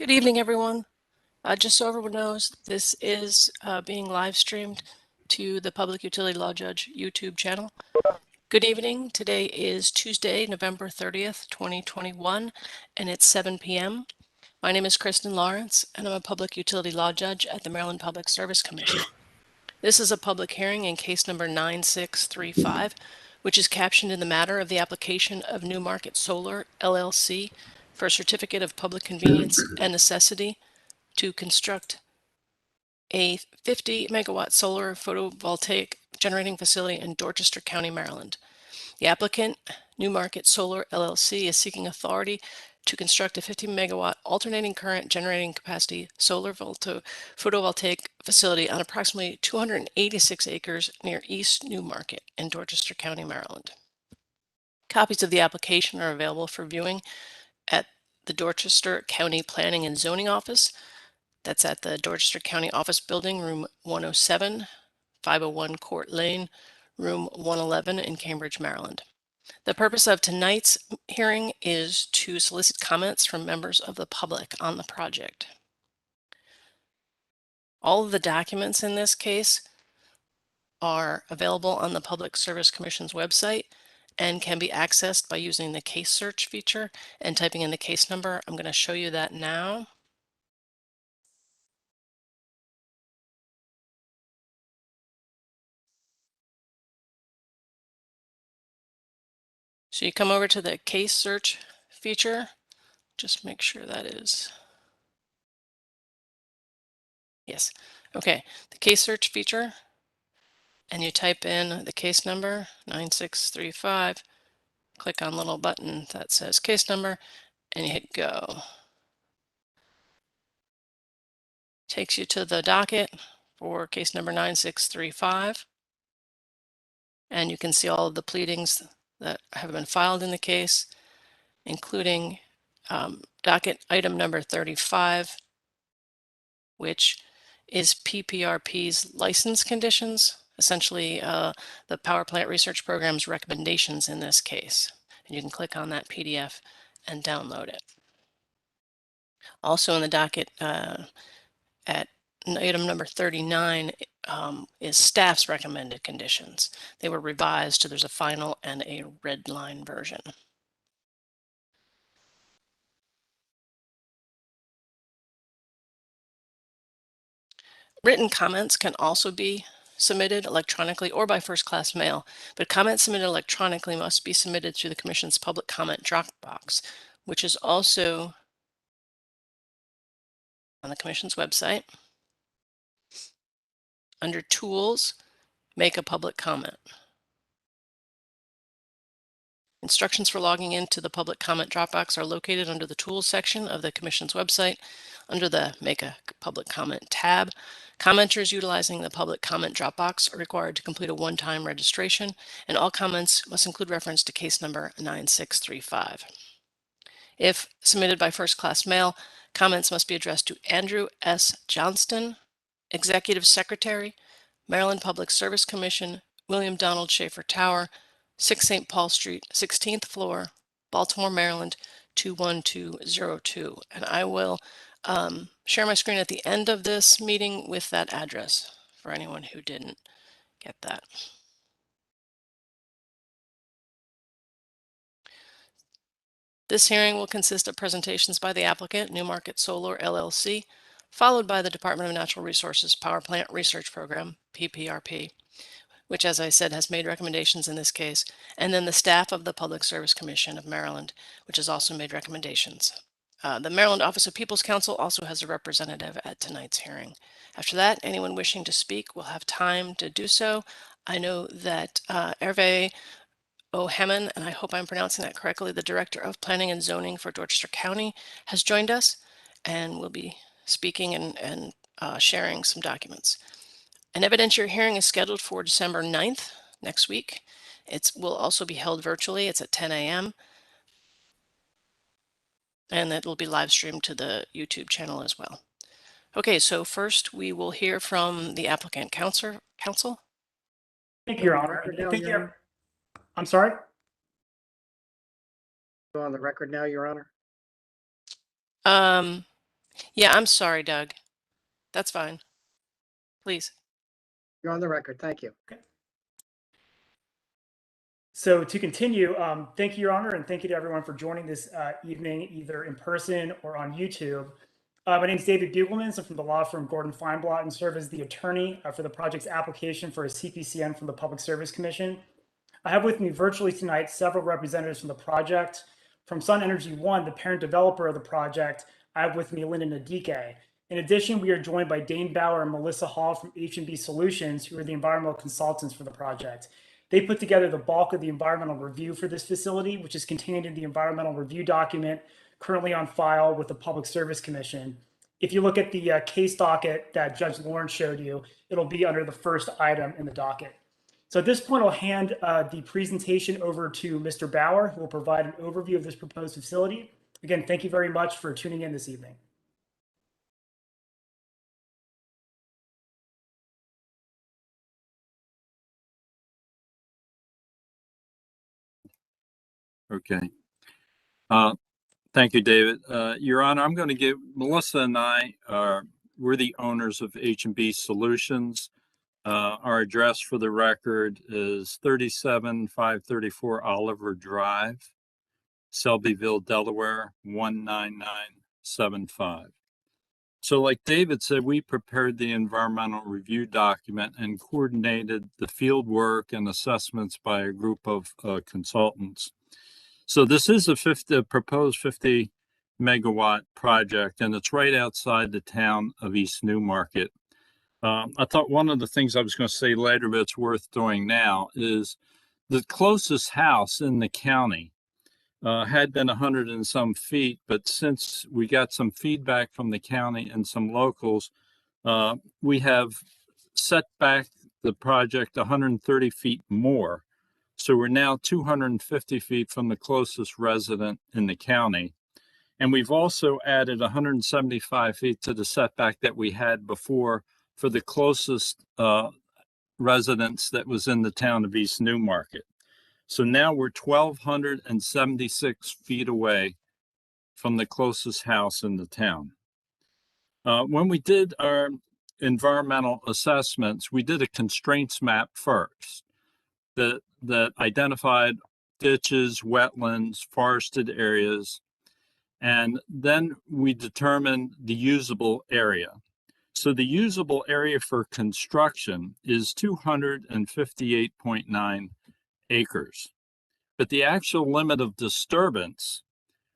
Good evening, everyone. Just so everyone knows, this is being live streamed to the Public Utility Law Judge YouTube channel. Good evening. Today is Tuesday, November 30th, 2021, and it's 7 p.m. My name is Kristen Lawrence, and I'm a Public Utility Law Judge at the Maryland Public Service Commission. This is a public hearing in case number 9635, which is captioned in the matter of the application of New Market Solar, LLC, for a certificate of public convenience and necessity to construct a 50 megawatt solar photovoltaic generating facility in Dorchester County, Maryland. The applicant, New Market Solar LLC, is seeking authority to construct a 50 megawatt alternating current generating capacity solar photovoltaic facility on approximately 286 acres near East New Market in Dorchester County, Maryland. Copies of the application are available for viewing at the Dorchester County Planning and Zoning Office. That's at the Dorchester County Office Building, room 107, 501 Court Lane, room 111 in Cambridge, Maryland. The purpose of tonight's hearing is to solicit comments from members of the public on the project. All of the documents in this case are available on the Public Service Commission's website and can be accessed by using the case search feature and typing in the case number. I'm going to show you that now. So you come over to the case search feature. Just make sure that is. Yes. Okay. The case search feature. And you type in the case number 9635. Click on the little button that says case number and you hit go. Takes you to the docket for case number 9635. And you can see all of the pleadings that have been filed in the case, including docket item number 35, which is PPRP's license conditions, essentially the Power Plant Research Program's recommendations in this case. And you can click on that PDF and download it. Also in the docket at item number 39 is staff's recommended conditions. They were revised, so there's a final and a red line version. Written comments can also be submitted electronically or by first-class mail, but comments submitted electronically must be submitted through the Commission's public comment drop box, which is also on the Commission's website. Under Tools, make a public comment. Instructions for logging into the public comment Dropbox are located under the Tools section of the Commission's website. Under the Make a Public Comment tab, commenters utilizing the public comment Dropbox are required to complete a one-time registration, and all comments must include reference to case number 9635. If submitted by first-class mail, comments must be addressed to Andrew S. Johnston, Executive Secretary, Maryland Public Service Commission, William Donald Schaefer Tower, 6 St. Paul Street, 16th floor, Baltimore, Maryland, 21202. And I will share my screen at the end of this meeting with that address for anyone who didn't get that. This hearing will consist of presentations by the applicant, New Market Solar LLC, followed by the Department of Natural Resources Power Plant Research Program, PPRP, which, as I said, has made recommendations in this case, and then the staff of the Public Service Commission of Maryland, which has also made recommendations. The Maryland Office of People's Counsel also has a representative at tonight's hearing. After that, anyone wishing to speak will have time to do so. I know that Hervé O'Hammond, and I hope I'm pronouncing that correctly, the Director of Planning and Zoning for Dorchester County, has joined us and will be speaking and sharing some documents. An evidentiary hearing is scheduled for December 9th, next week. It will also be held virtually. It's at 10 a.m. And it will be live streamed to the YouTube channel as well. Okay, so first we will hear from the applicant counsel. Thank you, Your Honor. I'm sorry? Go on the record now, Your Honor. Yeah, I'm sorry, Doug. That's fine. Please. You're on the record. Thank you. Okay. So to continue, thank you, Your Honor, and thank you to everyone for joining this evening, either in person or on YouTube. My name is David Bugelmans. I'm from the law firm Gordon Feinblatt and serve as the attorney for the project's application for a CPCN from the Public Service Commission. I have with me virtually tonight several representatives from the project. From Sun Energy One, the parent developer of the project, I have with me Linda Nadike. In addition, we are joined by Dane Bauer and Melissa Hall from H&B Solutions, who are the environmental consultants for the project. They put together the bulk of the environmental review for this facility, which is contained in the environmental review document currently on file with the Public Service Commission. If you look at the case docket that Judge Lawrence showed you, it'll be under the first item in the docket. So at this point, I'll hand the presentation over to Mr. Bauer, who will provide an overview of this proposed facility. Again, thank you very much for tuning in this evening. Okay. Thank you, David. Your Honor, I'm going to give Melissa and I we're the owners of H&B Solutions. Our address for the record is 37534 Oliver Drive, Selbyville, Delaware, 19975. So like David said, we prepared the environmental review document and coordinated the field work and assessments by a group of consultants. So this is a proposed 50 megawatt project, and it's right outside the town of East Newmarket. I thought one of the things I was going to say later, but it's worth doing now, is the closest house in the county had been 100 and some feet, but since we got some feedback from the county and some locals, we have set back the project 130 feet more. So we're now 250 feet from the closest resident in the county. And we've also added 175 feet to the setback that we had before for the closest residence that was in the town of East Newmarket. So now we're 1,276 feet away from the closest house in the town. When we did our environmental assessments, we did a constraints map first that identified ditches, wetlands, forested areas, and then we determined the usable area. So the usable area for construction is 258.9 acres. But the actual limit of disturbance,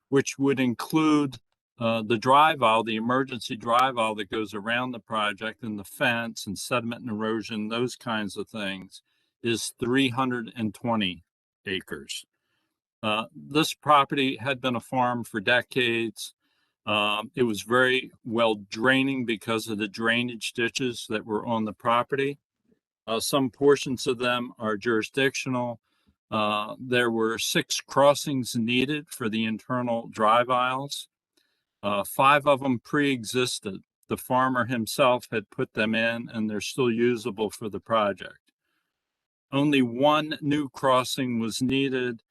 which would include the drive aisle, the emergency drive aisle that goes around the project, and the fence and sediment and erosion, those kinds of things, is 320 acres. This property had been a farm for decades. It was very well draining because of the drainage ditches that were on the property. Some portions of them are jurisdictional. There were 6 crossings needed for the internal drive aisles. 5 of them pre-existed. The farmer himself had put them in, and they're still usable for the project. Only 1 new crossing was needed,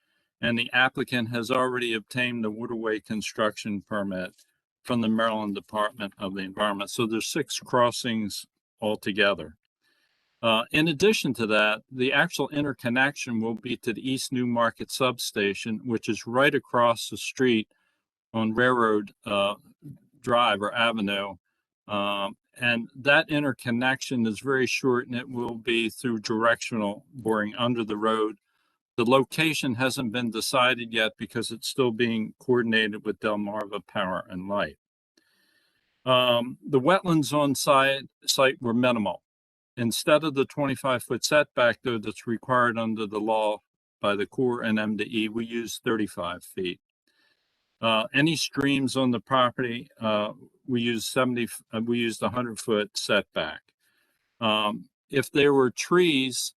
and the applicant has already obtained the waterway construction permit from the Maryland Department of the Environment. So there's 6 crossings altogether. In addition to that, the actual interconnection will be to the East Newmarket substation, which is right across the street on Railroad Drive or Avenue. And that interconnection is very short, and it will be through directional boring under the road. The location hasn't been decided yet because it's still being coordinated with Delmarva Power and Light. The wetlands on site were minimal. Instead of the 25-foot setback, though, that's required under the law by the Corps and MDE, we used 35 feet. Any streams on the property, we used 100-foot setback. If there were trees,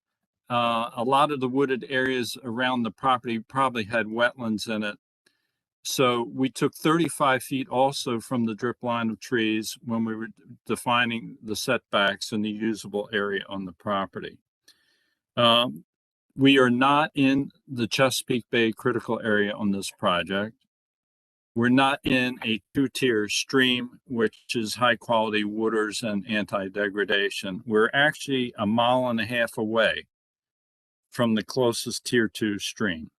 a lot of the wooded areas around the property probably had wetlands in it. So we took 35 feet also from the drip line of trees when we were defining the setbacks and the usable area on the property. We are not in the Chesapeake Bay critical area on this project. We're not in a two-tier stream, which is high-quality waters and anti-degradation. We're actually 1.5 miles away from the closest tier 2 stream.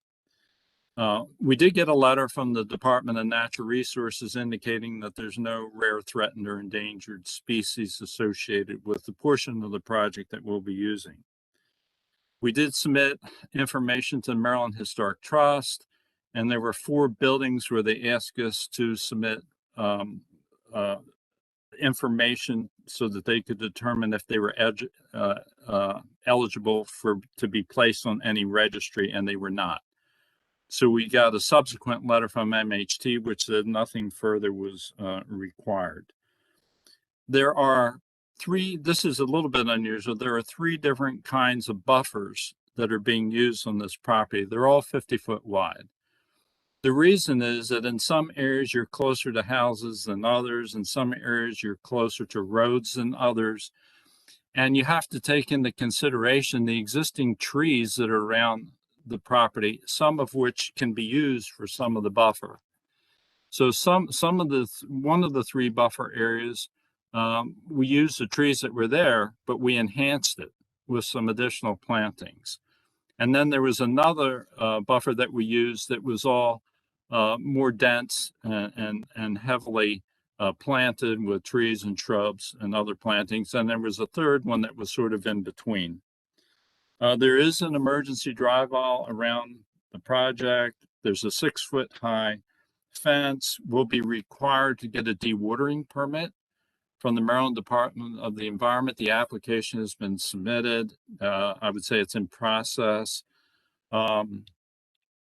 We did get a letter from the Department of Natural Resources indicating that there's no rare, threatened, or endangered species associated with the portion of the project that we'll be using. We did submit information to the Maryland Historic Trust, and there were 4 buildings where they asked us to submit information so that they could determine if they were eligible to be placed on any registry, and they were not. So we got a subsequent letter from MHT which said nothing further was required. There are 3, this is a little bit unusual, there are 3 different kinds of buffers that are being used on this property. They're all 50-foot wide. The reason is that in some areas you're closer to houses than others, in some areas you're closer to roads than others, and you have to take into consideration the existing trees that are around the property, some of which can be used for some of the buffer. So one of the 3 buffer areas, we used the trees that were there, but we enhanced it with some additional plantings. And then there was another buffer that we used that was all more dense and heavily planted with trees and shrubs and other plantings. And there was a third one that was sort of in between. There is an emergency drive aisle around the project. There's a 6-foot high fence. We'll be required to get a dewatering permit from the Maryland Department of the Environment. The application has been submitted. I would say it's in process.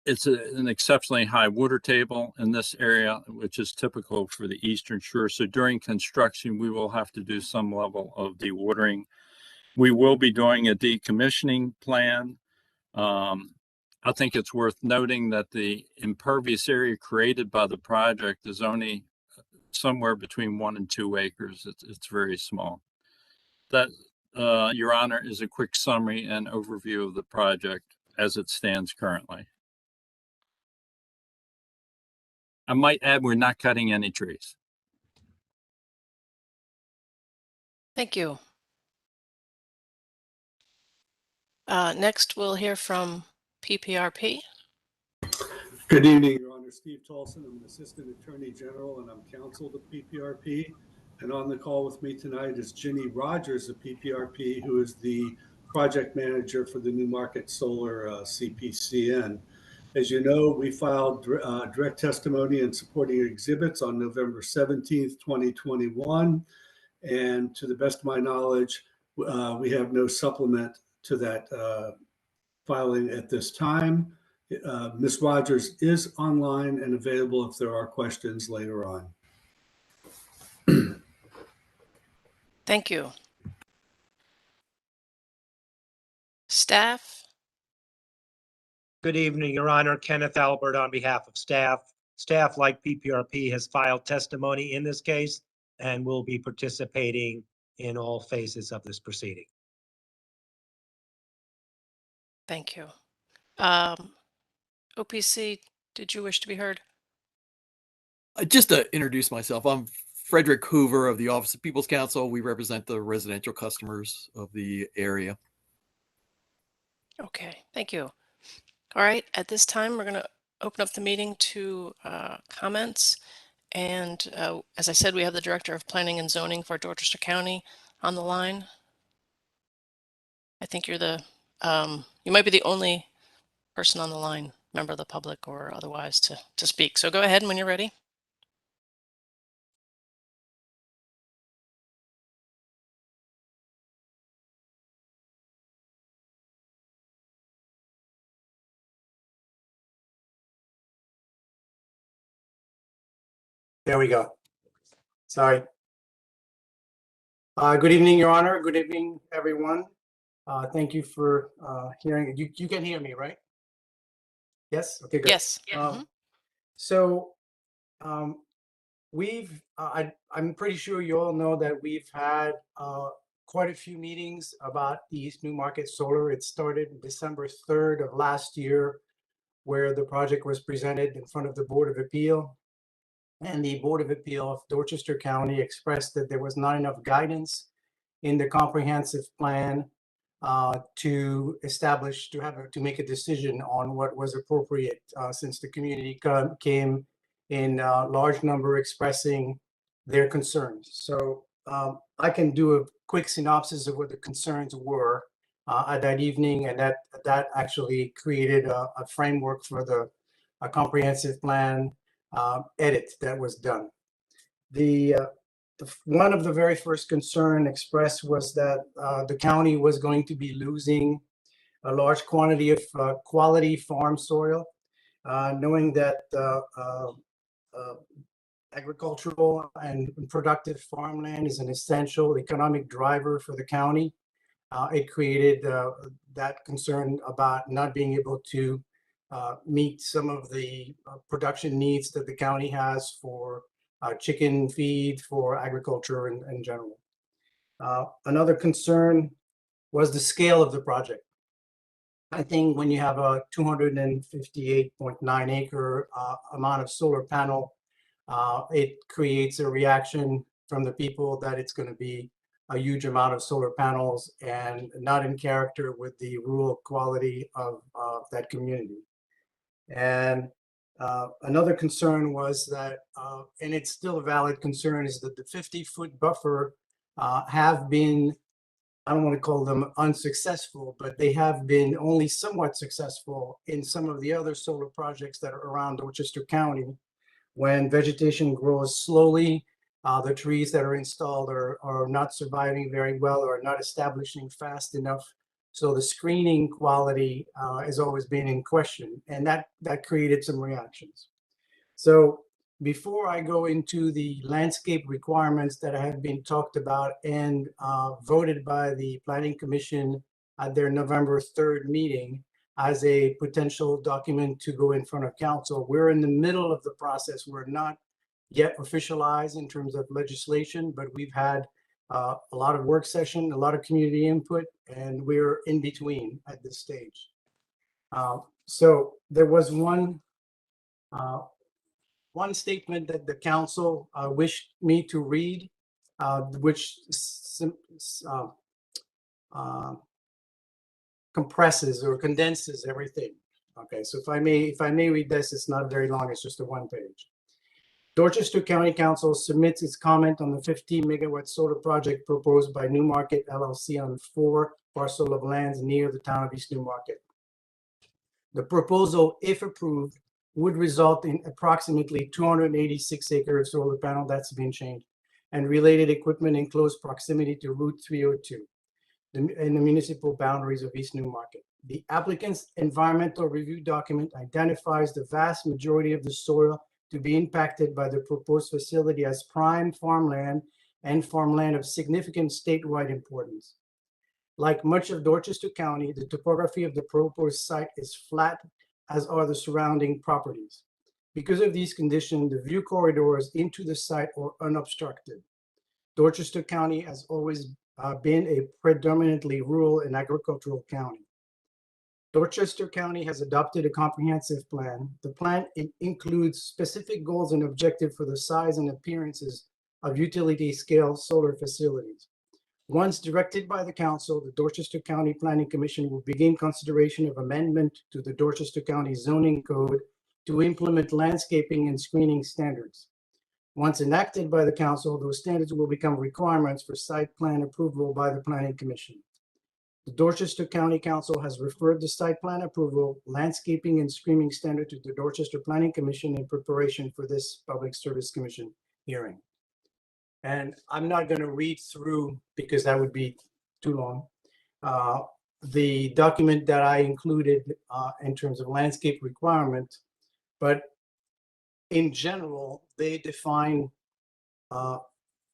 It's an exceptionally high water table in this area, which is typical for the Eastern Shore. So during construction, we will have to do some level of dewatering. We will be doing a decommissioning plan. I think it's worth noting that the impervious area created by the project is only somewhere between 1 and 2 acres. It's very small. That, Your Honor, is a quick summary and overview of the project as it stands currently. I might add, we're not cutting any trees. Thank you. Next, we'll hear from PPRP. Good evening, Your Honor. Steve Tolson. I'm an Assistant Attorney General and I'm counsel to PPRP. And on the call with me tonight is Ginny Rogers of PPRP, who is the project manager for the Newmarket Solar CPCN. As you know, we filed direct testimony and supporting exhibits on November 17th, 2021. And to the best of my knowledge, we have no supplement to that filing at this time. Ms. Rogers is online and available if there are questions later on. Thank you. Staff? Good evening, Your Honor. Kenneth Albert on behalf of staff. Staff, like PPRP, has filed testimony in this case and will be participating in all phases of this proceeding. Thank you. OPC, did you wish to be heard? Just to introduce myself, I'm Frederick Hoover of the Office of People's Counsel. We represent the residential customers of the area. Okay, thank you. All right, at this time, we're going to open up the meeting to comments. And as I said, we have the Director of Planning and Zoning for Dorchester County on the line. I think you're you might be the only person on the line, member of the public or otherwise, to speak. So go ahead when you're ready. There we go. Sorry. Good evening, Your Honor. Good evening, everyone. Thank you for hearing. You can hear me, right? Yes? Okay, good. Yes. So I'm pretty sure you all know that we've had quite a few meetings about the East Newmarket Solar. It started December 3rd of last year, where the project was presented in front of the Board of Appeal. and the Board of Appeal of Dorchester County expressed that there was not enough guidance in the comprehensive plan to establish, to make a decision on what was appropriate, since the community came in large number expressing their concerns. So I can do a quick synopsis of what the concerns were at that evening, and that actually created a framework for a comprehensive plan edit that was done. One of the very first concern expressed was that the county was going to be losing a large quantity of quality farm soil, knowing that agricultural and productive farmland is an essential economic driver for the county. It created that concern about not being able to meet some of the production needs that the county has for chicken feed, for agriculture in general. Another concern was the scale of the project. I think when you have a 258.9 acre amount of solar panel, it creates a reaction from the people that it's going to be a huge amount of solar panels and not in character with the rural quality of that community. And another concern was that, and it's still a valid concern, is that the 50-foot buffer have been, I don't want to call them unsuccessful, but they have been only somewhat successful in some of the other solar projects that are around Dorchester County. When vegetation grows slowly, the trees that are installed are not surviving very well or not establishing fast enough. So the screening quality has always been in question, and that created some reactions. So before I go into the landscape requirements that have been talked about and voted by the Planning Commission at their November 3rd meeting as a potential document to go in front of council, we're in the middle of the process. We're not yet officialized in terms of legislation, but we've had a lot of work session, a lot of community input, and we're in between at this stage. So there was one statement that the council wished me to read, which compresses or condenses everything. Okay, so if I may read this, it's not very long, it's just a one page. Dorchester County Council submits its comment on the 15 megawatt solar project proposed by Newmarket LLC on 4 parcel of lands near the town of East Newmarket. The proposal, if approved, would result in approximately 286 acres of solar panel, that's been changed, and related equipment in close proximity to Route 302 in the municipal boundaries of East Newmarket. The applicant's environmental review document identifies the vast majority of the soil to be impacted by the proposed facility as prime farmland and farmland of significant statewide importance. Like much of Dorchester County, the topography of the proposed site is flat, as are the surrounding properties. Because of these conditions, the view corridors into the site are unobstructed. Dorchester County has always been a predominantly rural and agricultural county. Dorchester County has adopted a comprehensive plan. The plan includes specific goals and objectives for the size and appearances of utility scale solar facilities. Once directed by the council, the Dorchester County Planning Commission will begin consideration of amendment to the Dorchester County zoning code to implement landscaping and screening standards. Once enacted by the council, those standards will become requirements for site plan approval by the Planning Commission. The Dorchester County Council has referred the site plan approval, landscaping and screening standard to the Dorchester Planning Commission in preparation for this Public Service Commission hearing. And I'm not going to read through, because that would be too long, the document that I included in terms of landscape requirement, but in general, they define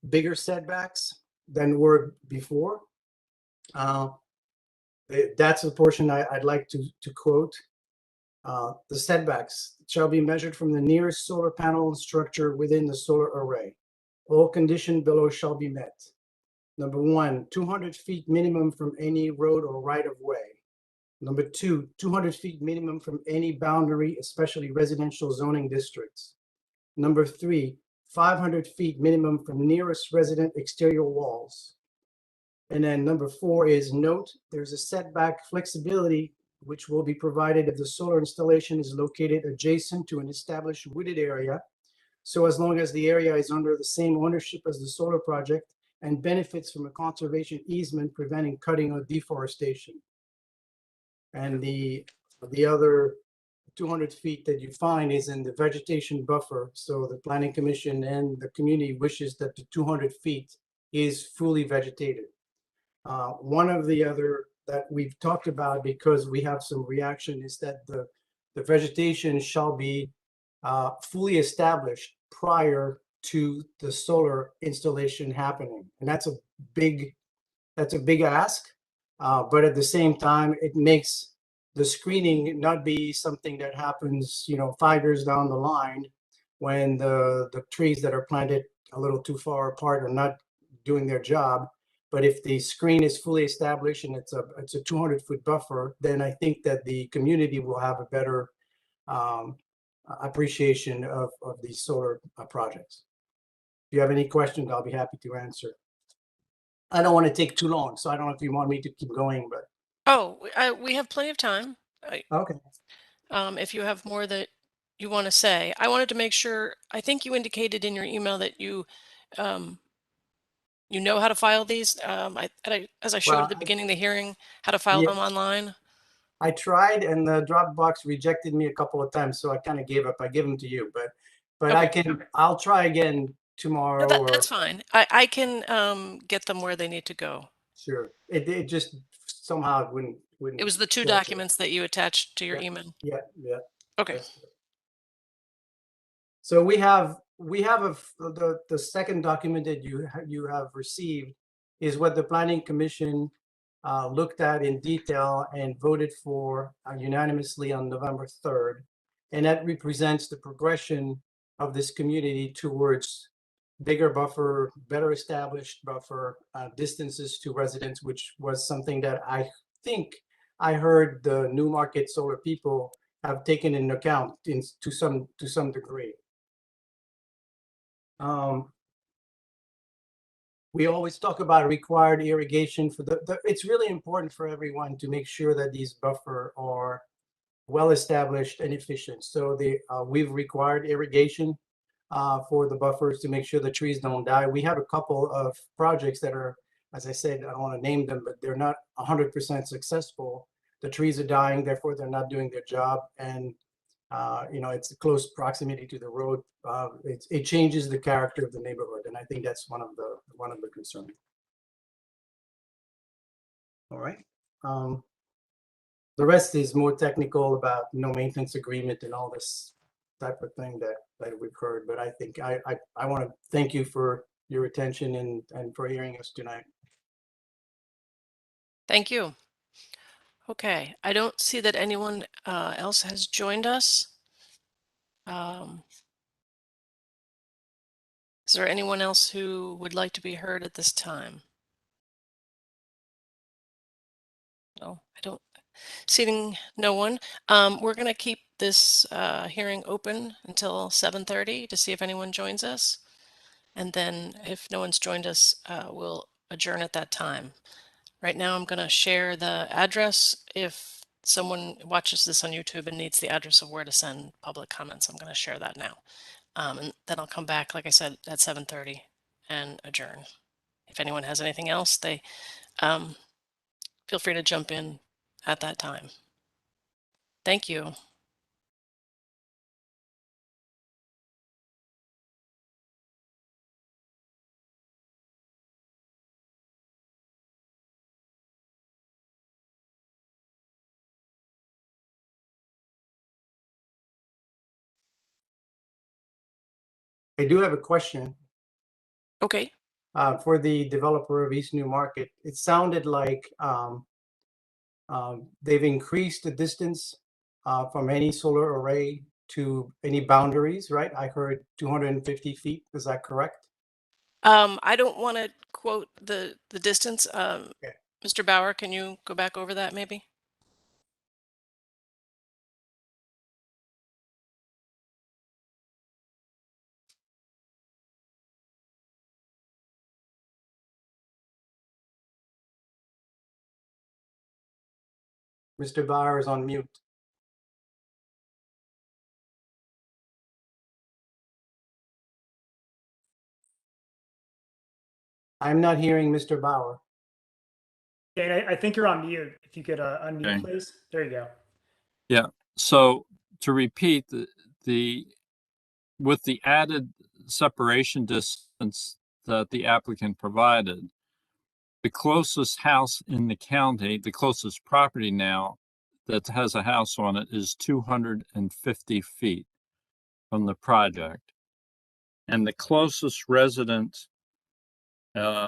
bigger setbacks than were before. That's the portion I'd like to quote. The setbacks shall be measured from the nearest solar panel structure within the solar array. All conditions below shall be met. Number 1, 200 feet minimum from any road or right of way. Number 2, 200 feet minimum from any boundary, especially residential zoning districts. Number 3, 500 feet minimum from nearest resident exterior walls. And then number 4 is note, there's a setback flexibility which will be provided if the solar installation is located adjacent to an established wooded area. So as long as the area is under the same ownership as the solar project and benefits from a conservation easement preventing cutting or deforestation. And the other 200 feet that you find is in the vegetation buffer. So the planning commission and the community wishes that the 200 feet is fully vegetated. One of the other that we've talked about, because we have some reaction, is that the vegetation shall be fully established prior to the solar installation happening. And that's a big ask. But at the same time, it makes the screening not be something that happens, 5 years down the line when the trees that are planted a little too far apart are not doing their job. But if the screen is fully established and it's a 200-foot buffer, then I think that the community will have a better appreciation of these solar projects. If you have any questions, I'll be happy to answer. I don't want to take too long, so I don't know if you want me to keep going, but. Oh, we have plenty of time. Okay. If you have more that you want to say, I wanted to make sure, I think you indicated in your email that you know how to file these. As I showed Well, at the beginning of the hearing, how to file yeah. them online. I tried, and the Dropbox rejected me a couple of times, so I kind of gave up. I give them to you, but Okay. I'll try again tomorrow. No, that's fine. I can get them where they need to go. Sure. It just somehow wouldn't. It was the 2 filter. documents that you attached to your email. Yeah. Okay. So we have the second document that you have received is what the Planning Commission looked at in detail and voted for unanimously on November 3rd. And that represents the progression of this community towards bigger buffer, better established buffer, distances to residents, which was something that I think I heard the Newmarket Solar people have taken into account to some degree. We always talk about required irrigation for it's really important for everyone to make sure that these buffer are well established and efficient. So we've required irrigation for the buffers to make sure the trees don't die. We have a couple of projects that are, as I said, I don't want to name them, but they're not 100% successful. The trees are dying, therefore they're not doing their job. And it's a close proximity to the road. It changes the character of the neighborhood, and I think that's one of the concerns. All right. The rest is more technical about maintenance agreement and all this type of thing that we've heard. But I think I want to thank you for your attention and for hearing us tonight. Thank you. Okay, I don't see that anyone else has joined us. Is there anyone else who would like to be heard at this time? No, I don't. Seeing no one, we're going to keep this hearing open until 7:30 to see if anyone joins us. And then if no one's joined us, we'll adjourn at that time. Right now, I'm going to share the address. If someone watches this on YouTube and needs the address of where to send public comments, I'm going to share that now. And then I'll come back, like I said, at 7:30 and adjourn. If anyone has anything else, they feel free to jump in at that time. Thank you. I do have a question. Okay. For the developer of East Newmarket. It sounded like they've increased the distance from any solar array to any boundaries, right? I heard 250 feet. Is that correct? I don't want to quote the distance. Okay. Mr. Bauer, can you go back over that maybe? Mr. Bauer is on mute. I'm not hearing Mr. Bauer. Dan, I think you're on mute. If you could unmute, Okay. please. There you go. Yeah. So to repeat, with the added separation distance that the applicant provided, the closest house in the county, the closest property now that has a house on it is 250 feet from the project. And the closest resident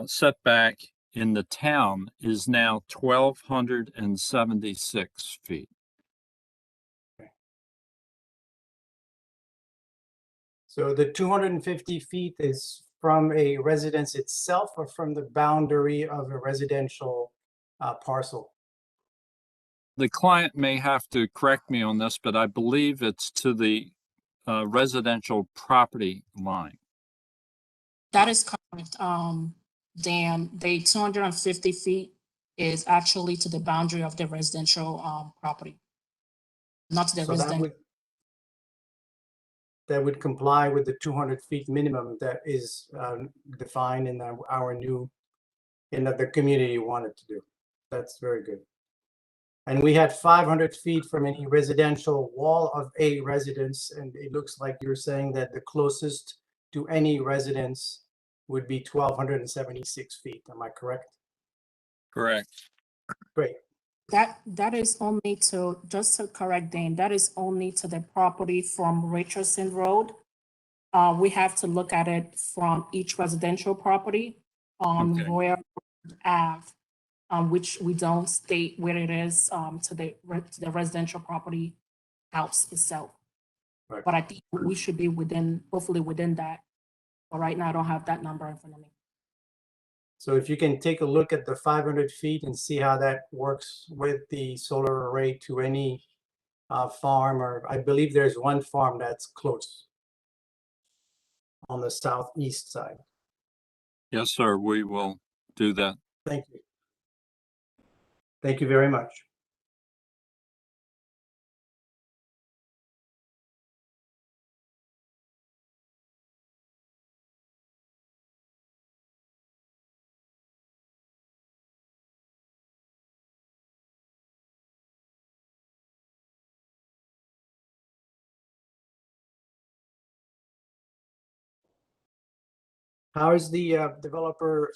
setback in the town is now 1,276 feet. So the 250 feet is from a residence itself or from the boundary of a residential parcel? The client may have to correct me on this, but I believe it's to the residential property line. That is correct. Dan, the 250 feet is actually to the boundary of the residential property, not to the So resident. that would comply with the 200 feet minimum that is defined in our new, in that the community wanted to do. That's very good. And we had 500 feet from any residential wall of a residence, and it looks like you're saying that the closest to any residence would be 1,276 feet. Am I correct? Correct. Great. That is only to, just to correct Dan, that is only to the property from Richardson Road. We have to look at it from each residential property on Okay. Royal Ave, which we don't state where it is to the residential property house itself. Right. But I think we should be within, hopefully within that. But right now, I don't have that number in front of me. So if you can take a look at the 500 feet and see how that works with the solar array to any farm, or I believe there's one farm that's close on the southeast side. Yes, sir. We will do that. Thank you. Thank you very much. How is the developer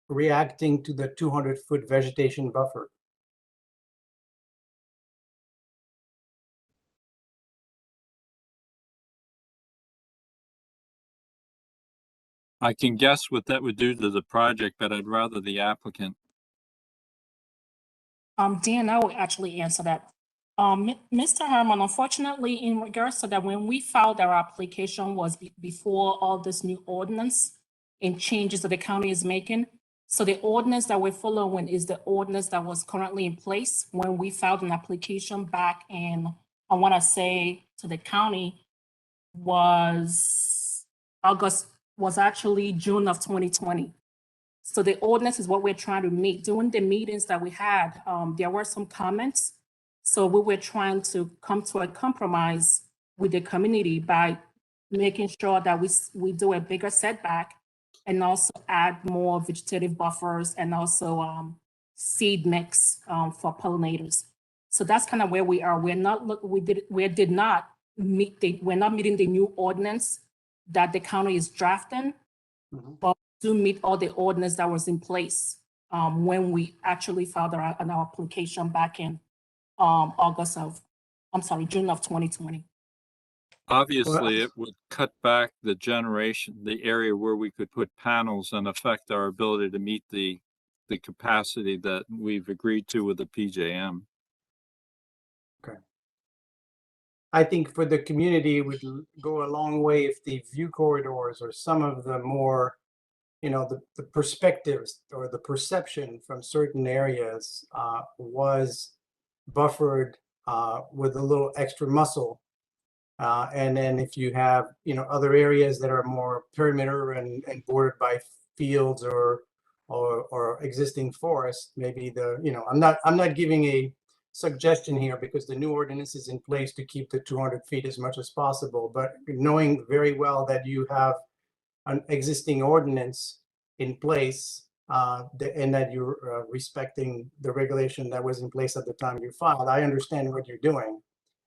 reacting to the 200-foot vegetation buffer? I can guess what that would do to the project, but I'd rather the applicant. Dan, I will actually answer that. Mr. Herman, unfortunately, in regards to that, when we filed our application was before all this new ordinance and changes that the county is making. So the ordinance that we're following is the ordinance that was currently in place when we filed an application back in, I want to say to the county was actually June of 2020. So the ordinance is what we're trying to meet. During the meetings that we had, there were some comments. So we were trying to come to a compromise with the community by making sure that we do a bigger setback and also add more vegetative buffers and also seed mix for pollinators. So that's kind of where we are. We're not meeting the new ordinance that the county is drafting, but do meet all the ordinance that was in place when we actually filed our application back in June of 2020. Obviously, it would cut back the area where we could put panels and affect our ability to meet the capacity that we've agreed to with the PJM. Okay. I think for the community, it would go a long way if the view corridors or some of the more, the perspectives or the perception from certain areas was buffered with a little extra muscle. And then if you have, other areas that are more perimeter and bordered by fields or existing forests, maybe I'm not giving suggestion here because the new ordinance is in place to keep the 200 feet as much as possible, but knowing very well that you have an existing ordinance in place and that you're respecting the regulation that was in place at the time you filed, I understand what you're doing.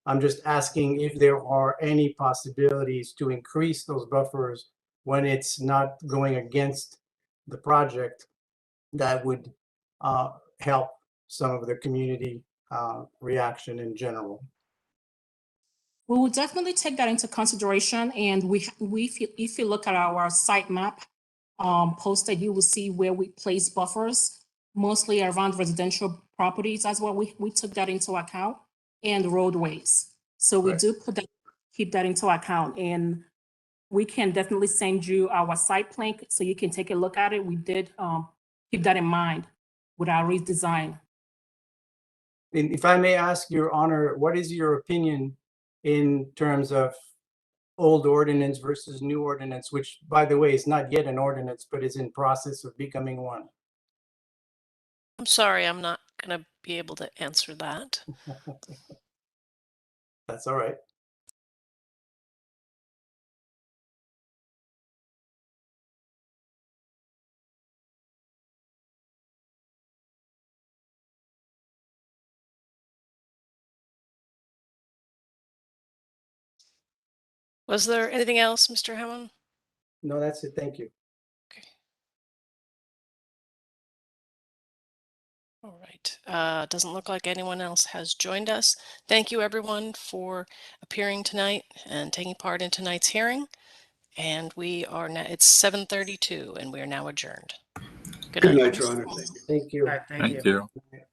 I'm just asking if there are any possibilities to increase those buffers when it's not going against the project that would help some of the community reaction in general. We will definitely take that into consideration, and if you look at our site map posted, you will see where we place buffers, mostly around residential properties as well. We took that into account, and roadways. So we Right. do keep that into account, and we can definitely send you our site plan so you can take a look at it. We did keep that in mind with our redesign. And if I may ask, Your Honor, what is your opinion in terms of old ordinance versus new ordinance, which, by the way, is not yet an ordinance, but is in process of becoming one? I'm sorry, I'm not going to be able to answer that. That's all right. Was there anything else, Mr. Hammond? No, that's it. Thank you. Okay. All right. Doesn't look like anyone else has joined us. Thank you, everyone, for appearing tonight and taking part in tonight's hearing. And we are now, it's 7:32, and we are now adjourned. Good Good night. night, Your Honor. Thank you. Thank you. All right, thank you. Thank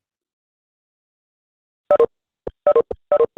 you.